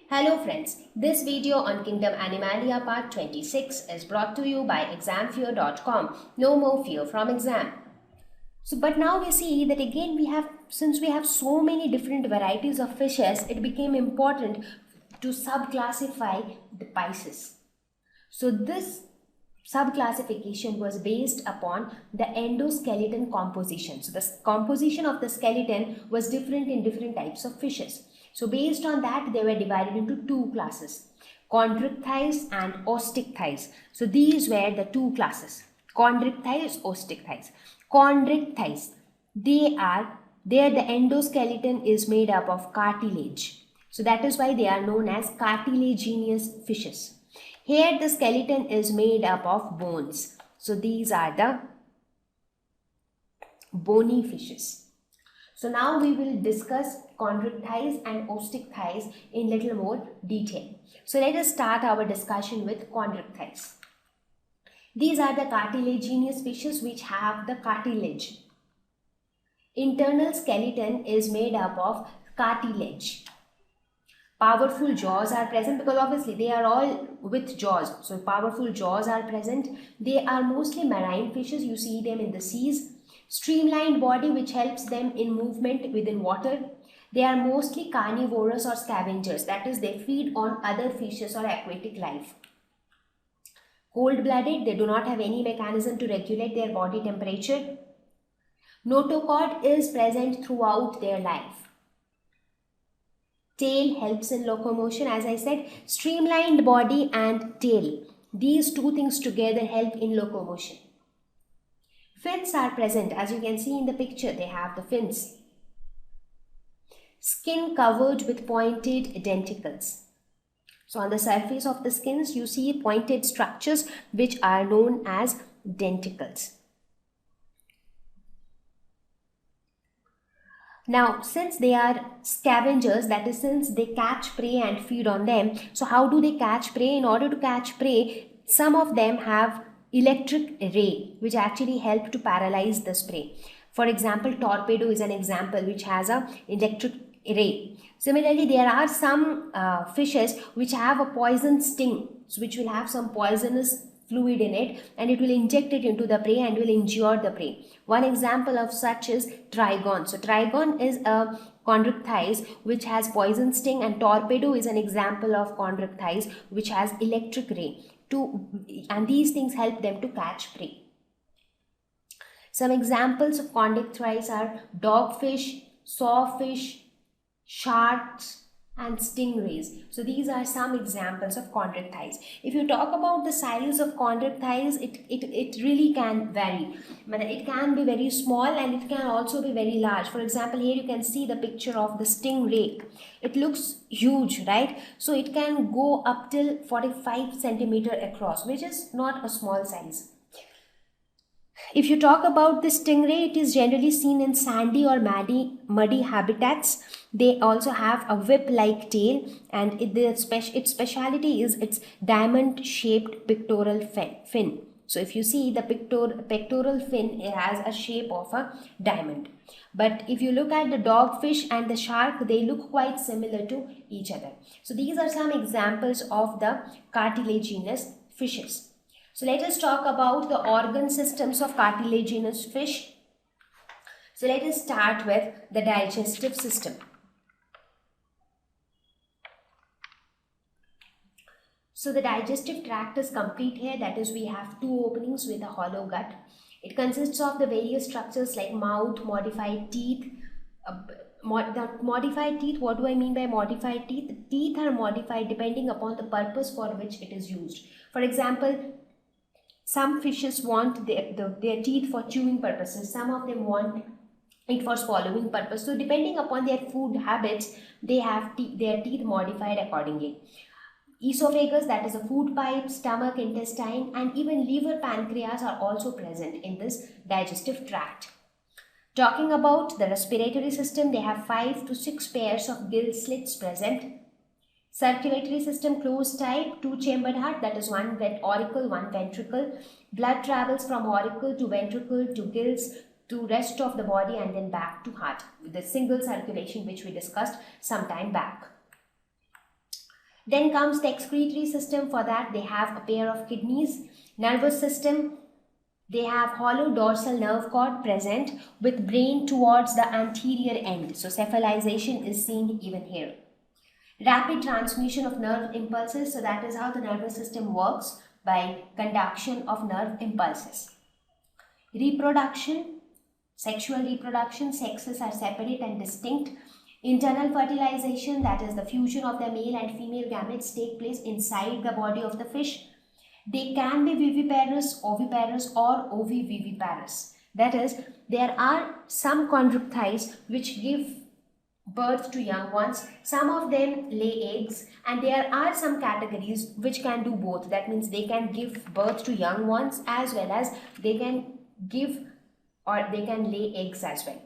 Hello friends, this video on Kingdom Animalia part 26 is brought to you by examfear.com. No more fear from exam. But now we see that again since we have so many different varieties of fishes, it became important to subclassify the Pisces. So this subclassification was based upon the endoskeleton composition. So the composition of the skeleton was different in different types of fishes. So based on that, they were divided into two classes, chondrichthyes and osteichthyes. So these were the two classes, chondrichthyes, osteichthyes. Chondrichthyes, there the endoskeleton is made up of cartilage. So that is why they are known as cartilaginous fishes. Here the skeleton is made up of bones. So these are the bony fishes. So now we will discuss chondrichthyes and osteichthyes in little more detail. So let us start our discussion with chondrichthyes. These are the cartilaginous fishes which have the cartilage. Internal skeleton is made up of cartilage. Powerful jaws are present because obviously they are all with jaws. So powerful jaws are present. They are mostly marine fishes. You see them in the seas. Streamlined body which helps them in movement within water. They are mostly carnivorous or scavengers. That is, they feed on other fishes or aquatic life. Cold-blooded, they do not have any mechanism to regulate their body temperature. Notochord is present throughout their life. Tail helps in locomotion, as I said. Streamlined body and tail. These two things together help in locomotion. Fins are present. As you can see in the picture, they have the fins. Skin covered with pointed denticles. So on the surface of the skins, you see pointed structures which are known as denticles. Now, since they are scavengers, that is, since they catch prey and feed on them, so how do they catch prey? In order to catch prey, some of them have electric ray, which actually help to paralyze the prey. For example, torpedo is an example which has a electric ray. Similarly, there are some fishes which have a poison sting, which will have some poisonous fluid in it, and it will inject it into the prey and will injure the prey. One example of such is trigon. So trigon is a chondrichthyes which has poison sting, and torpedo is an example of chondrichthyes which has electric ray. And these things help them to catch prey. Some examples of chondrichthyes are dogfish, sawfish, sharks, and stingrays. So these are some examples of chondrichthyes. If you talk about the size of chondrichthyes, it really can vary. It can be very small and it can also be very large. For example, here you can see the picture of the stingray. It looks huge, right? So it can go up till 45 centimeter across, which is not a small size. If you talk about the stingray, it is generally seen in sandy or muddy habitats. They also have a whip-like tail, and its speciality is its diamond-shaped pectoral fin. So if you see the pectoral fin, it has a shape of a diamond. But if you look at the dogfish and the shark, they look quite similar to each other. So these are some examples of the cartilaginous fishes. So let us talk about the organ systems of cartilaginous fish. So let us start with the digestive system. So the digestive tract is complete here. That is, we have two openings with a hollow gut. It consists of the various structures like mouth, modified teeth. The modified teeth, what do I mean by modified teeth? Teeth are modified depending upon the purpose for which it is used. For example, some fishes want their teeth for chewing purposes. Some of them want it for swallowing purpose. So depending upon their food habits, they have their teeth modified accordingly. Esophagus, that is a food pipe, stomach, intestine, and even liver, pancreas are also present in this digestive tract. Talking about the respiratory system, they have 5 to 6 pairs of gill slits present. Circulatory system closed type, two-chambered heart, that is one auricle, one ventricle. Blood travels from auricle to ventricle to gills to rest of the body and then back to heart with the single circulation which we discussed some time back. Then comes the excretory system. For that, they have a pair of kidneys. Nervous system, they have hollow dorsal nerve cord present with brain towards the anterior end. So cephalization is seen even here. Rapid transmission of nerve impulses. So that is how the nervous system works, by conduction of nerve impulses. Reproduction, sexual reproduction, sexes are separate and distinct. Internal fertilization, that is the fusion of the male and female gametes, take place inside the body of the fish. They can be viviparous, oviparous, or oviviviparous. That is, there are some chondrichthyes which give birth to young ones. Some of them lay eggs, and there are some categories which can do both. That means they can give birth to young ones as well as they can give or they can lay eggs as well.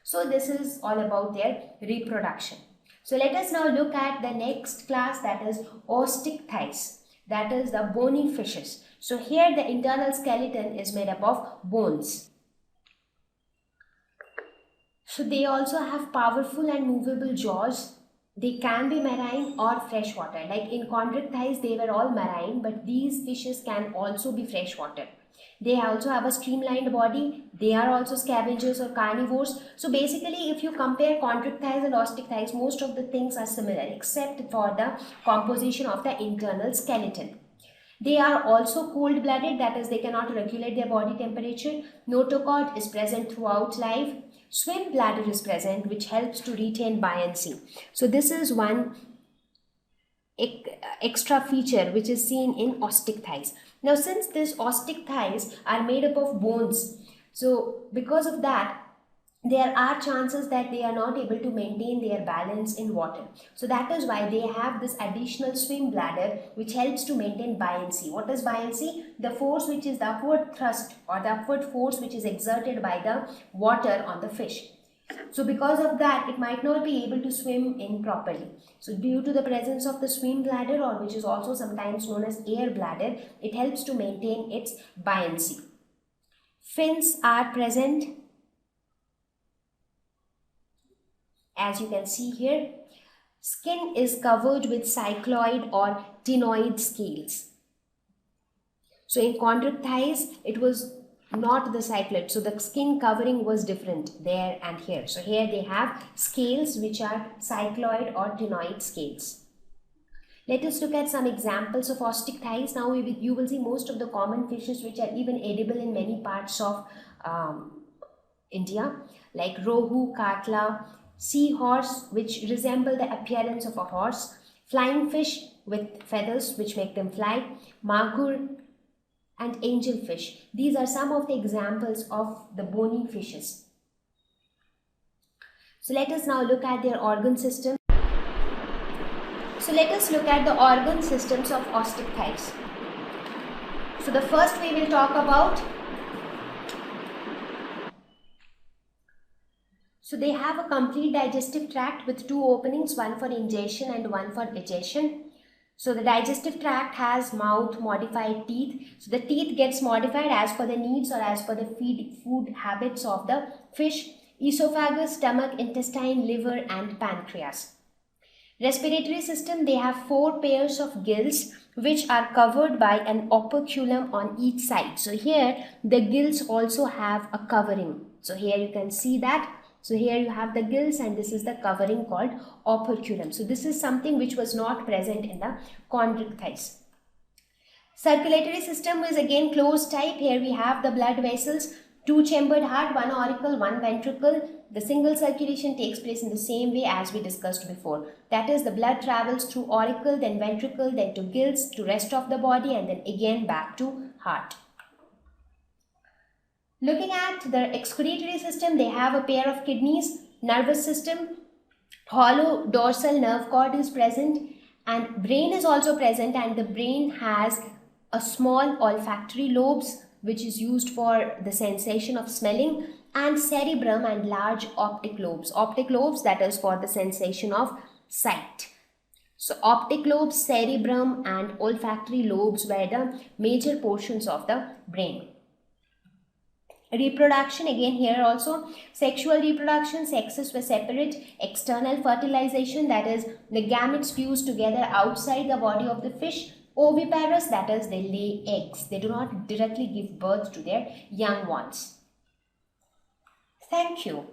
So this is all about their reproduction. So let us now look at the next class, that is osteichthyes, that is the bony fishes. So here the internal skeleton is made up of bones. So they also have powerful and movable jaws. They can be marine or freshwater. Like in chondrichthyes, they were all marine, but these fishes can also be freshwater. They also have a streamlined body. They are also scavengers or carnivores. So basically, if you compare chondrichthyes and osteichthyes, most of the things are similar except for the composition of the internal skeleton. They are also cold-blooded, that is, they cannot regulate their body temperature. Notochord is present throughout life. Swim bladder is present, which helps to retain buoyancy. So this is one extra feature which is seen in osteichthyes. Now, since these osteichthyes are made up of bones, so because of that, there are chances that they are not able to maintain their balance in water. So that is why they have this additional swim bladder which helps to maintain buoyancy. What is buoyancy? The force which is the upward thrust or the upward force which is exerted by the water on the fish. So because of that, it might not be able to swim in properly. So due to the presence of the swim bladder, or which is also sometimes known as air bladder, it helps to maintain its buoyancy. Fins are present, as you can see here. Skin is covered with cycloid or ctenoid scales. So in chondrichthyes, it was not the cycloid. So the skin covering was different there and here. So here they have scales which are cycloid or ctenoid scales. Let us look at some examples of osteichthyes. Now you will see most of the common fishes which are even edible in many parts of India, like rohu, katla, seahorse, which resemble the appearance of a horse, flying fish with feathers which make them fly, magur, and angelfish. These are some of the examples of the bony fishes. So let us now look at their organ system. So let us look at the organ systems of osteichthyes. So the first we will talk about. So they have a complete digestive tract with two openings, one for ingestion and one for egestion. So the digestive tract has mouth, modified teeth. So the teeth gets modified as per the needs or as per the food habits of the fish. Esophagus, stomach, intestine, liver, and pancreas. Respiratory system, they have 4 pairs of gills which are covered by an operculum on each side. So here the gills also have a covering. So here you can see that. So here you have the gills and this is the covering called operculum. So this is something which was not present in the chondrichthyes. Circulatory system is again closed type. Here we have the blood vessels, 2-chambered heart, 1 auricle, 1 ventricle. The single circulation takes place in the same way as we discussed before. That is, the blood travels through auricle, then ventricle, then to gills, to rest of the body, and then again back to heart. Looking at the excretory system, they have a pair of kidneys. Nervous system, hollow dorsal nerve cord is present, and brain is also present, and the brain has a small olfactory lobes which is used for the sensation of smelling, and cerebrum and large optic lobes. Optic lobes, that is for the sensation of sight. So optic lobes, cerebrum, and olfactory lobes were the major portions of the brain. Reproduction, again here also, sexual reproduction, sexes were separate. External fertilization, that is the gametes fuse together outside the body of the fish. Oviparous, that is they lay eggs. They do not directly give birth to their young ones. Thank you.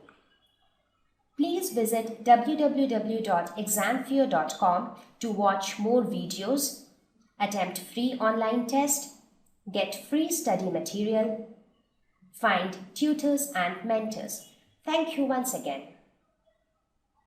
Please visit www.examfear.com to watch more videos, attempt free online test, get free study material, find tutors and mentors. Thank you once again.